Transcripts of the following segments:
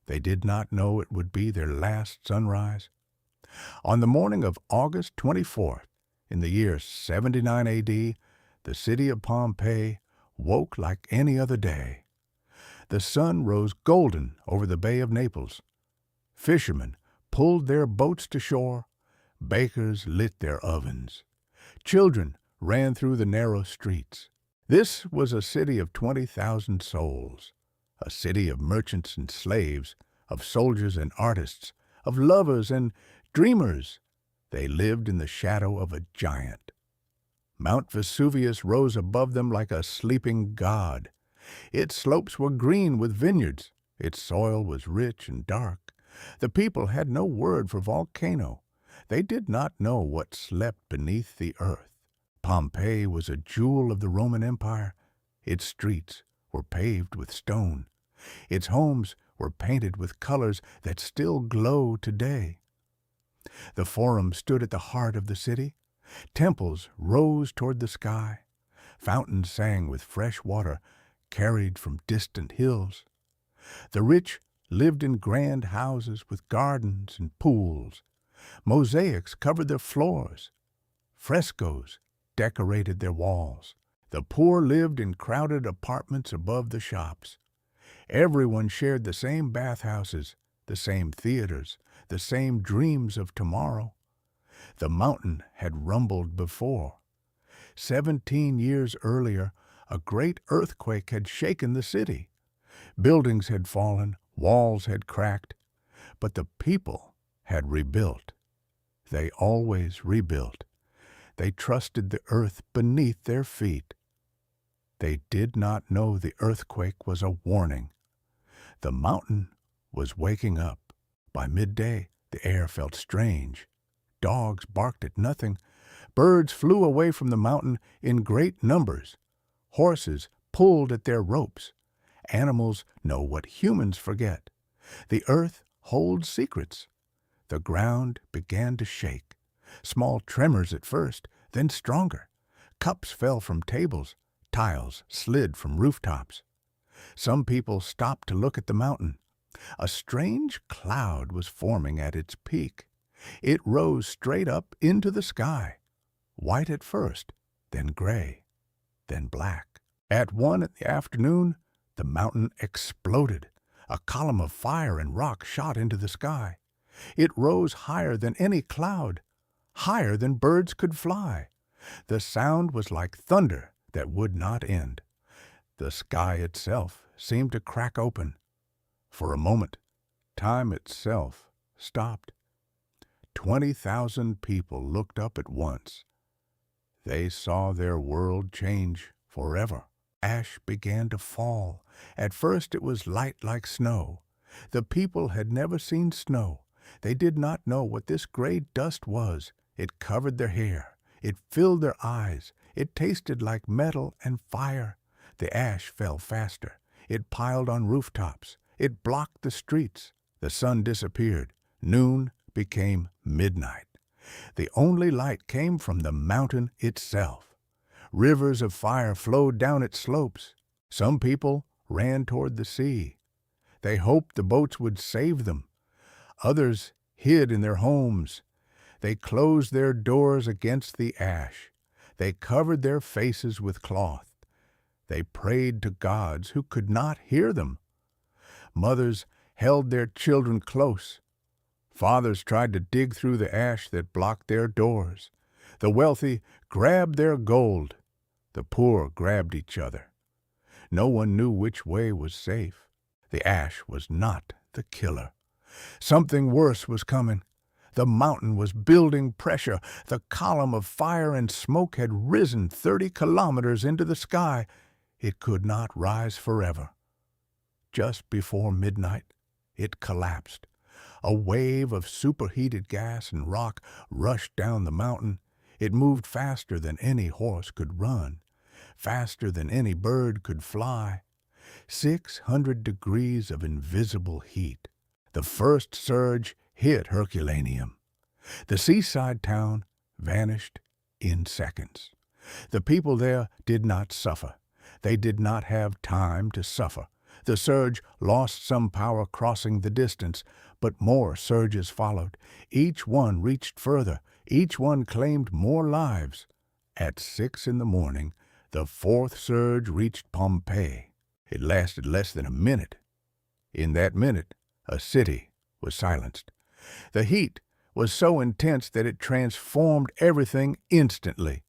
They did not know it would be their last sunrise. On the morning of August 24th, in the year 79 A.D., the city of Pompeii woke like any other day. The sun rose golden over the Bay of Naples. Fishermen pulled their boats to shore. Bakers lit their ovens. Children ran through the narrow streets. This was a city of 20,000 souls, a city of merchants and slaves, of soldiers and artists, of lovers and dreamers. They lived in the shadow of a giant. Mount Vesuvius rose above them like a sleeping god. Its slopes were green with vineyards. Its soil was rich and dark. The people had no word for Volcano. They did not know what slept beneath the earth. Pompeii was a jewel of the Roman Empire. Its streets were paved with stone. Its homes were painted with colors that still glow today. The Forum stood at the heart of the city. Temples rose toward the sky. Fountains sang with fresh water carried from distant hills. The rich lived in grand houses with gardens and pools. Mosaics covered their floors. Frescoes decorated their walls. The poor lived in crowded apartments above the shops. Everyone shared the same bathhouses, the same theaters, the same dreams of tomorrow. The mountain had rumbled before. 17 years earlier, a great earthquake had shaken the city. Buildings had fallen, walls had cracked, but the people had rebuilt. They always rebuilt. They trusted the earth beneath their feet. They did not know the earthquake was a warning. The mountain was waking up. By midday, the air felt strange. Dogs barked at nothing. Birds flew away from the mountain in great numbers. Horses pulled at their ropes. Animals know what humans forget. The earth holds secrets. The ground began to shake. Small tremors at first, then stronger. Cups fell from tables. Tiles slid from rooftops. Some people stopped to look at the mountain. A strange cloud was forming at its peak. It rose straight up into the sky, white at first, then gray, then black. At 1 in the afternoon, the mountain exploded. A column of fire and rock shot into the sky. It rose higher than any cloud, higher than birds could fly. The sound was like thunder that would not end. The sky itself seemed to crack open. For a moment, time itself stopped. 20,000 people looked up at once. They saw their world change forever. Ash began to fall. At first it was light like snow. The people had never seen snow. They did not know what this gray dust was. It covered their hair. It filled their eyes. It tasted like metal and fire. The ash fell faster. It piled on rooftops. It blocked the streets. The sun disappeared. Noon became midnight. The only light came from the mountain itself. Rivers of fire flowed down its slopes. Some people ran toward the sea. They hoped the boats would save them. Others hid in their homes. They closed their doors against the ash. They covered their faces with cloth. They prayed to gods who could not hear them. Mothers held their children close. Fathers tried to dig through the ash that blocked their doors. The wealthy grabbed their gold. The poor grabbed each other. No one knew which way was safe. The ash was not the killer. Something worse was coming. The mountain was building pressure. The column of fire and smoke had risen 30 kilometers into the sky. It could not rise forever. Just before midnight, it collapsed. A wave of superheated gas and rock rushed down the mountain. It moved faster than any horse could run, faster than any bird could fly. 600 degrees of invisible heat. The first surge hit Herculaneum. The seaside town vanished in seconds. The people there did not suffer. They did not have time to suffer. The surge lost some power crossing the distance, but more surges followed. Each one reached further. Each one claimed more lives. At 6 in the morning, the fourth surge reached Pompeii. It lasted less than a minute. In that minute, a city was silenced. The heat was so intense that it transformed everything instantly.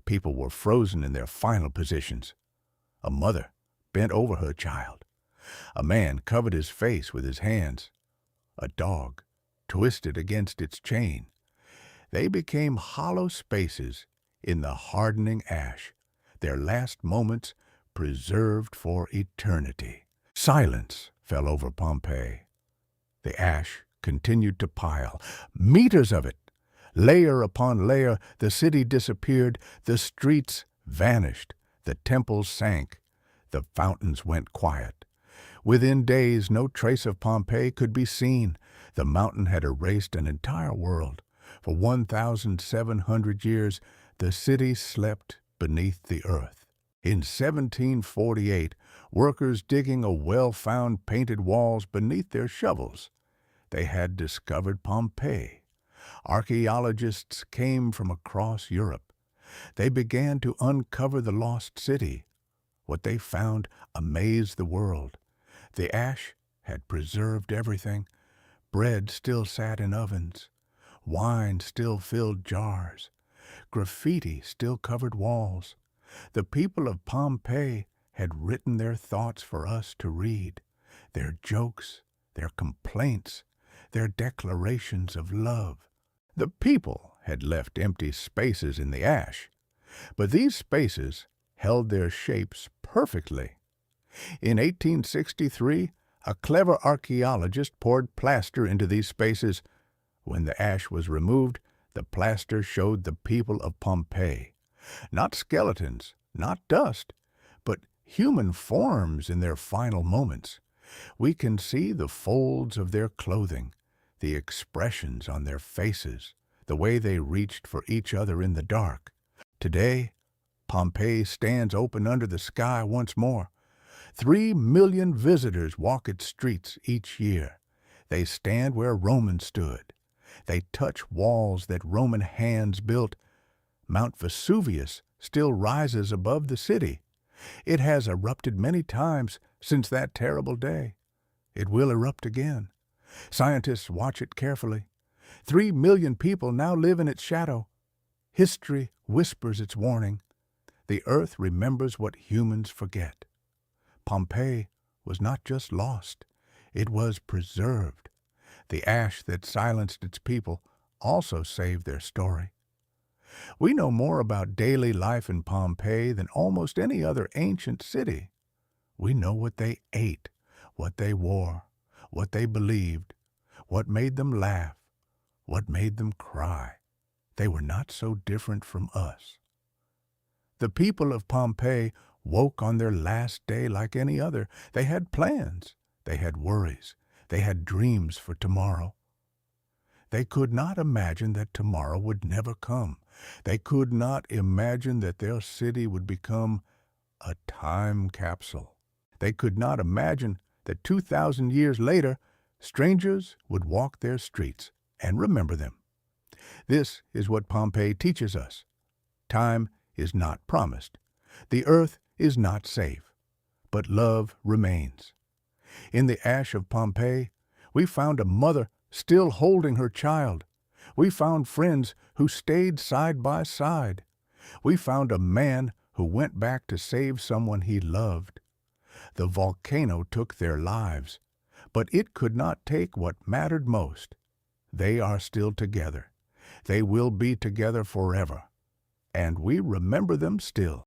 People were frozen in their final positions. A mother bent over her child. A man covered his face with his hands. A dog twisted against its chain. They became hollow spaces in the hardening ash, their last moments preserved for eternity. Silence fell over Pompeii. The ash continued to pile, meters of it. Layer upon layer, the city disappeared, the streets vanished, the temples sank, the fountains went quiet. Within days, no trace of Pompeii could be seen. The mountain had erased an entire world. For 1,700 years, the city slept beneath the earth. In 1748, workers digging a well found painted walls beneath their shovels. They had discovered Pompeii. Archaeologists came from across Europe. They began to uncover the lost city. What they found amazed the world. The ash had preserved everything. Bread still sat in ovens. Wine still filled jars. Graffiti still covered walls. The people of Pompeii had written their thoughts for us to read, their jokes, their complaints, their declarations of love. The people had left empty spaces in the ash, but these spaces held their shapes perfectly. In 1863, a clever archaeologist poured plaster into these spaces. When the ash was removed, the plaster showed the people of Pompeii. Not skeletons, not dust, but human forms in their final moments. We can see the folds of their clothing, the expressions on their faces, the way they reached for each other in the dark. Today, Pompeii stands open under the sky once more. 3 million visitors walk its streets each year. They stand where Romans stood. They touch walls that Roman hands built. Mount Vesuvius still rises above the city. It has erupted many times since that terrible day. It will erupt again. Scientists watch it carefully. 3 million people now live in its shadow. History whispers its warning. The earth remembers what humans forget. Pompeii was not just lost, it was preserved. The ash that silenced its people also saved their story. We know more about daily life in Pompeii than almost any other ancient city. We know what they ate, what they wore, what they believed, what made them laugh, what made them cry. They were not so different from us. The people of Pompeii woke on their last day like any other. They had plans, they had worries, they had dreams for tomorrow. They could not imagine that tomorrow would never come. They could not imagine that their city would become a time capsule. They could not imagine that 2,000 years later, strangers would walk their streets and remember them. This is what Pompeii teaches us. Time is not promised. The earth is not safe, but love remains. In the ash of Pompeii, we found a mother still holding her child. We found friends who stayed side by side. We found a man who went back to save someone he loved. The volcano took their lives, but it could not take what mattered most. They are still together. They will be together forever, and we remember them still.